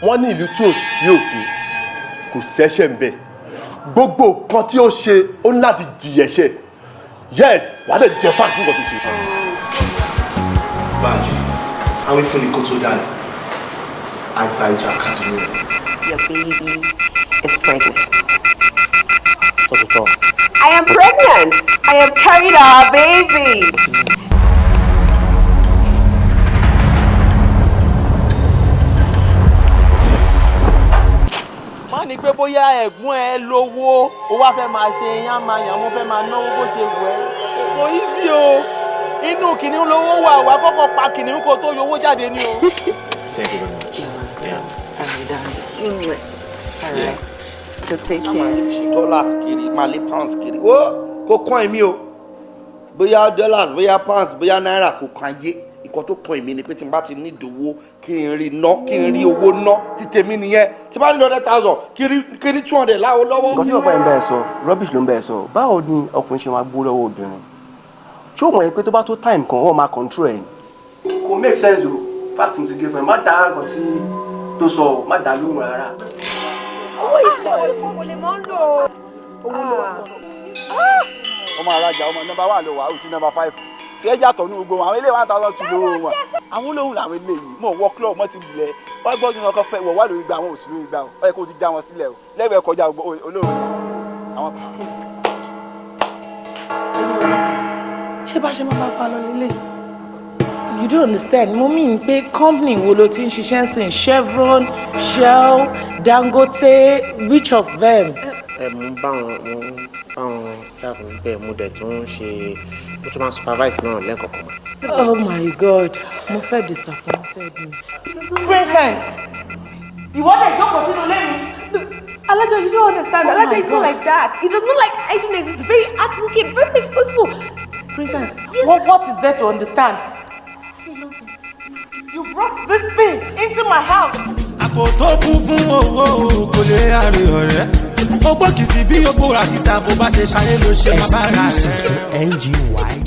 wọ́n ní ìlú tí ò sí òfin kò sẹ́ṣẹ̀ ń bẹ̀ gbogbo nǹkan tí ó ṣe ó ní láti jìyẹ̀ṣẹ̀ yes wàá lè jẹ fáàkì nǹkan tó ṣe. Banji àwọn ìfúnni kò tó dání àgbà ìjà kàdúrà. Your baby is pregnant. sọ̀tọ̀. I am pregnant. I am carrying our baby. ní pé bóyá ẹ̀gbọ́n ẹ lówó ó wá fẹ́ máa ṣe yánmayànmọ́ fẹ́ máa náwó bó ṣe wù ẹ́ kò easy o inú kìnìún lówó wà wá kọ́kọ́ pa kìnìún kó tó yọwó jáde ní o. Thank you very much. Yeah. All right. So take care. máa lè ṣe dollars kiri máa lè pounds kiri ó kò kàn èmi o bóyá dollars bóyá pounds bóyá náírà kò kàn ayé ìkọ́ tó kàn èmi ni pé tí n bá ti ní ìdòwó kí n rí ná kí n rí owó ná tí tèmi nìyẹn tí bá ní 100,000 kí n ní 200 láwo lọ́wọ́. nǹkan tí bàbá yẹn bẹ́ẹ̀ sọ rubbish ló ń bẹ́ẹ̀ sọ báwo ni ọkùnrin ṣe máa gbó lọ́wọ́ obìnrin ṣé o mọ̀ ẹ́ pé tó bá tó time kan wọ́n máa control ẹ̀ kò make sense o fact mi ti gé fún ẹ má dá nǹkan tí tó sọ má dá lóhùn rárá. owó ìtọ́ ìfowó lè máa ń lò. ọmọ alájà ọmọ nọ́mbà 1 ló wà ó sí nọ́mbà 5 tí ẹ yàtọ̀ ní gbogbo àwọn ilé 1000 lówó wọn àwọn olóhùn làwọn ilé yìí mọ̀ wọ́ club mọ́ ti lẹ̀ wọ́n gbọ́ tí wọ́n kọ́ fẹ́ wọ̀ wá lórí gba àwọn òsì lórí gba ọ ẹ kó ti já wọn sílẹ̀ o lẹ́gbẹ̀ẹ́ kọjá olóhùn àwọn. ṣé bá ṣe máa bá pa lọ lélẹ̀ you don't understand mo mean pé company wo ló ti ń ṣiṣẹ́ ń sìn Chevron Shell Dangote which of them. mo ń bá wọn serve níbẹ̀ mo dẹ̀ tún ṣe mo tún máa supervise náà lẹ́ẹ̀kọ̀ọ̀kan mọ́. Oh my God mo fẹ́ disappointed me. Princess ìwọ lè jókòó sínú ilé mi. Alaja, you don't understand. Alaja is not like that. He does not like idleness. He's very hardworking, very responsible. Princess, what is there to understand? You brought this thing into my house. Àpò tó kún fún owó kò lè àrè ọ̀rẹ́. Ó gbọ́ kìtì bí ó kóra kìsà bó bá ṣe ṣayé ló ṣe máa bá rà rẹ̀.